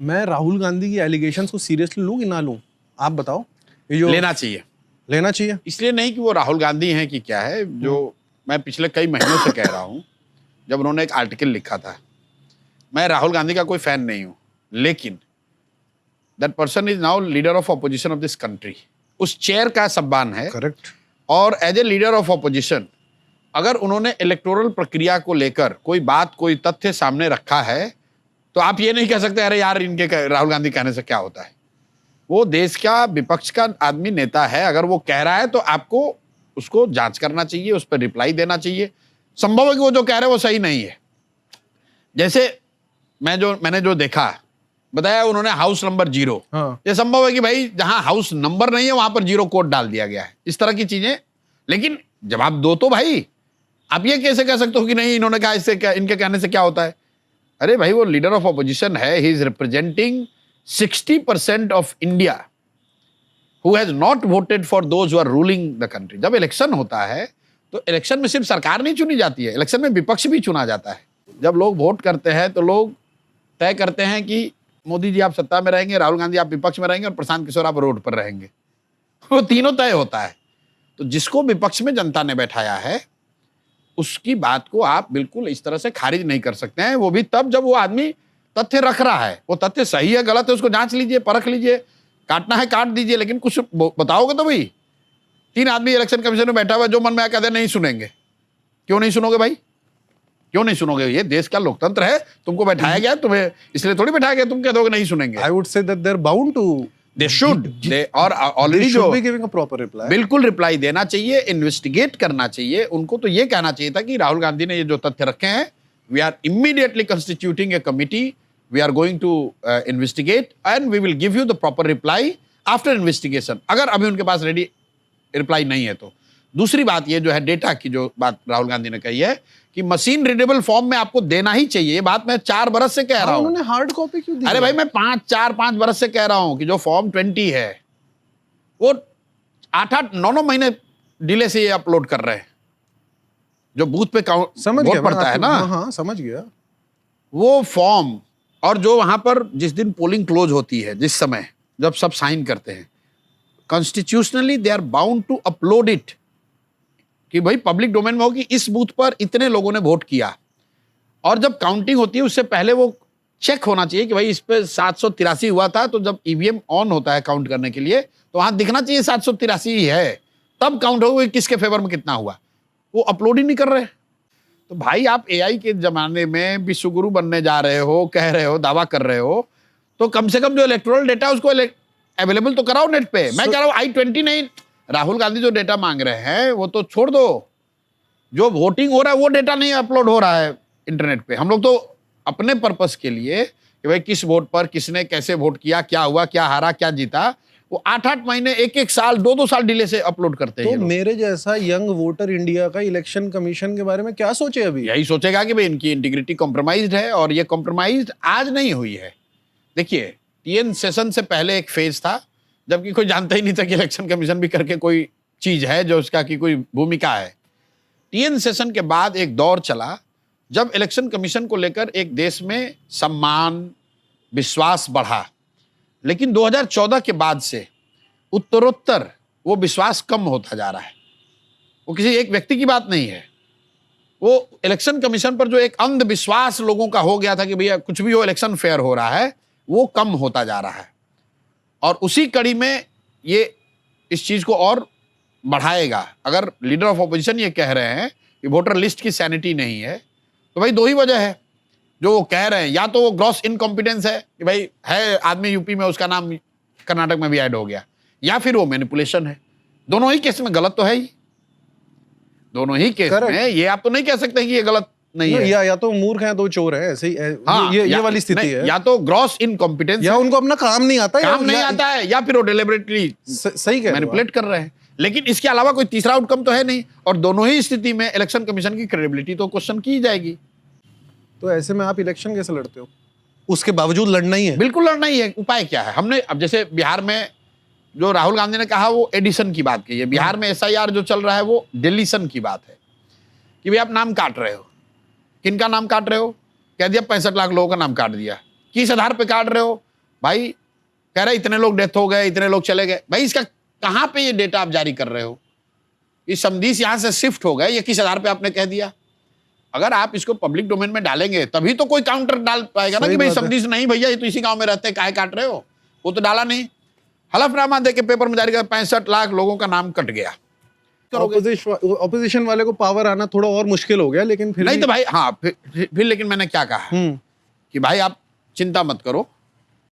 मैं राहुल गांधी की एलिगेशंस को सीरियसली लूं कि ना लूं, आप बताओ। ये जो लेना चाहिए। इसलिए नहीं कि वो राहुल गांधी हैं कि क्या है, जो मैं पिछले कई महीनों से कह रहा हूं, जब उन्होंने एक आर्टिकल लिखा था। मैं राहुल गांधी का कोई फैन नहीं हूं, लेकिन that person is now leader of opposition of this country. उस चेयर का सम्मान है। करेक्ट। और as a leader of opposition, अगर उन्होंने इलेक्टोरल प्रक्रिया को लेकर कोई बात, कोई तथ्य सामने रखा है, तो आप ये नहीं कह सकते अरे यार इनके राहुल गांधी कहने से क्या होता है। वो देश का विपक्ष का आदमी, नेता है। अगर वो कह रहा है तो आपको उसको जांच करना चाहिए, उस पर रिप्लाई देना चाहिए। संभव है कि वो जो कह रहे हैं वो सही नहीं है। जैसे मैंने जो देखा, बताया उन्होंने हाउस नंबर 0। हाँ। ये संभव है कि भाई जहां हाउस नंबर नहीं है वहां पर 0 कोड डाल दिया गया है, इस तरह की चीजें। लेकिन जवाब दो तो भाई। आप ये कैसे कह सकते हो कि नहीं इन्होंने कहा, इससे क्या, इनके कहने से क्या होता है। अरे भाई वो लीडर ऑफ ऑपोजिशन है, he is representing 60% of India who has not voted for those who are ruling the country. जब इलेक्शन होता है तो इलेक्शन में सिर्फ सरकार नहीं चुनी जाती है, इलेक्शन में विपक्ष भी चुना जाता है। जब लोग वोट करते हैं तो लोग तय करते हैं कि मोदी जी आप सत्ता में रहेंगे, राहुल गांधी आप विपक्ष में रहेंगे और प्रशांत किशोर आप रोड पर रहेंगे। वो तीनों तय होता है। तो जिसको विपक्ष में जनता ने बैठाया है उसकी बात को आप बिल्कुल इस तरह से खारिज नहीं कर सकते हैं। वो भी तब जब वो आदमी तथ्य रख रहा है। वो तथ्य सही है गलत है उसको जांच लीजिए, परख लीजिए, काटना है काट दीजिए, लेकिन कुछ बताओगे तो भाई। 3 आदमी इलेक्शन कमीशन में बैठा हुआ, जो मन में आया कहते नहीं सुनेंगे। क्यों नहीं सुनोगे भाई, क्यों नहीं सुनोगे? ये देश का लोकतंत्र है, तुमको बैठाया गया, तुम्हें इसलिए थोड़ी बैठाया गया तुम कह दोगे नहीं सुनेंगे। I would say that they are bound to, they should, they are already जो गिविंग अ प्रॉपर रिप्लाई, बिल्कुल रिप्लाई देना चाहिए, इन्वेस्टिगेट करना चाहिए। उनको तो ये कहना चाहिए था कि राहुल गांधी ने ये जो तथ्य रखे हैं, we are immediately constituting a committee, we are going to investigate and we will give you the proper reply after investigation. अगर अभी उनके पास रेडी रिप्लाई नहीं है तो। दूसरी बात ये जो है डेटा की जो बात राहुल गांधी ने कही है कि मशीन रीडेबल फॉर्म में आपको देना ही चाहिए। ये बात मैं 4 बरस से कह रहा हूं। उन्होंने हार्ड कॉपी क्यों दी? अरे भाई मैं 5 बरस से कह रहा हूं कि जो फॉर्म 20 है वो 8-9 महीने डिले से ये अपलोड कर रहे हैं। जो बूथ पे वोट पड़ता है ना, हाँ समझ गया। वो फॉर्म और जो वहां पर जिस दिन पोलिंग क्लोज होती है, जिस समय जब सब साइन करते हैं, constitutionally they are bound to upload it कि भाई पब्लिक डोमेन में हो कि इस बूथ पर इतने लोगों ने वोट किया। और जब काउंटिंग होती है उससे पहले वो चेक होना चाहिए कि भाई इस पे 783 हुआ था, तो जब ईवीएम ऑन होता है काउंट करने के लिए तो वहां दिखना चाहिए 783 ही है, तब काउंट होगा किसके फेवर में कितना हुआ। वो अपलोड ही नहीं कर रहे। तो भाई आप एआई के जमाने में विश्वगुरु बनने जा रहे हो, कह रहे हो, दावा कर रहे हो, तो कम से कम जो इलेक्टोरल डेटा है उसको अवेलेबल तो कराओ नेट पे। मैं कह रहा हूं I-20 नहीं, राहुल गांधी जो डेटा मांग रहे हैं वो तो छोड़ दो। जो वोटिंग हो रहा है वो डेटा नहीं अपलोड हो रहा है इंटरनेट पे। हम लोग तो अपने पर्पस के लिए कि भाई किस वोट पर किसने कैसे वोट किया, क्या हुआ, क्या हारा, क्या जीता, वो 8-8 महीने, 1-1 साल, 2-2 साल डिले से अपलोड करते हैं। तो मेरे जैसा यंग वोटर इंडिया का इलेक्शन कमीशन के बारे में क्या सोचे अभी? यही सोचेगा कि भाई इनकी इंटीग्रिटी कॉम्प्रोमाइज्ड है, और ये कॉम्प्रोमाइज्ड आज नहीं हुई है। देखिए टीएन सेशन से पहले एक फेज था जबकि कोई जानता ही नहीं था कि इलेक्शन कमीशन भी करके कोई चीज है जो उसका की कोई भूमिका है। टीएन सेशन के बाद एक दौर चला जब इलेक्शन कमीशन को लेकर एक देश में सम्मान, विश्वास बढ़ा। लेकिन 2014 के बाद से उत्तरोत्तर वो विश्वास कम होता जा रहा है। वो किसी एक व्यक्ति की बात नहीं है, वो इलेक्शन कमीशन पर जो एक अंधविश्वास लोगों का हो गया था कि भैया कुछ भी हो इलेक्शन फेयर हो रहा है, वो कम होता जा रहा है। और उसी कड़ी में ये इस चीज को और बढ़ाएगा। अगर लीडर ऑफ ऑपोजिशन ये कह रहे हैं कि वोटर लिस्ट की सैनिटी नहीं है, तो भाई 2 ही वजह है जो वो कह रहे हैं। या तो वो ग्रॉस इनकॉम्पिटेंस है कि भाई है आदमी यूपी में, उसका नाम कर्नाटक में भी ऐड हो गया, या फिर वो मैनिपुलेशन है। दोनों ही केस में गलत तो है ही, दोनों ही केस में। ये आप तो नहीं कह सकते कि ये गलत नहीं है। या तो मूर्ख हैं तो चोर हैं, ऐसे ही हाँ, ये वाली स्थिति है। या तो ग्रॉस इनकॉम्पिटेंस, या उनको अपना काम नहीं आता है, या फिर वो डेलिबरेटली सही कह मैनिपुलेट कर रहे हैं। लेकिन इसके अलावा कोई तीसरा आउटकम तो है नहीं, और दोनों ही स्थिति में इलेक्शन कमीशन की क्रेडिबिलिटी तो क्वेश्चन की जाएगी। तो ऐसे में आप इलेक्शन कैसे लड़ते हो? उसके बावजूद लड़ना ही है। बिल्कुल लड़ना ही है। उपाय क्या है? हमने अब जैसे बिहार में जो राहुल गांधी ने कहा वो एडिशन की बात की है। बिहार में एसआईआर जो चल रहा है वो डिलीशन की बात है कि भाई आप नाम काट रहे हो। किनका नाम काट रहे हो? कह दिया 65 लाख लोगों का नाम काट दिया। किस आधार पे काट रहे हो? भाई कह रहे इतने लोग डेथ हो गए, इतने लोग चले गए। भाई इसका कहां पे ये डेटा आप जारी कर रहे हो? ये समदीस यहां से शिफ्ट हो गए, ये किस आधार पे आपने कह दिया? अगर आप इसको पब्लिक डोमेन में डालेंगे तभी तो कोई काउंटर डाल पाएगा ना सही कि भाई बात है। समदीस नहीं भैया, ये तो इसी गांव में रहते हैं, काहे काट रहे हो? वो तो डाला नहीं। हलफनामा दे के पेपर में जारी कर 65 लाख लोगों का नाम कट गया। करोगे? ऑपोजिशन वाले को पावर आना थोड़ा और मुश्किल हो गया, लेकिन फिर नहीं भी- तो भाई हाँ, फिर लेकिन मैंने क्या कहा कि भाई आप चिंता मत करो,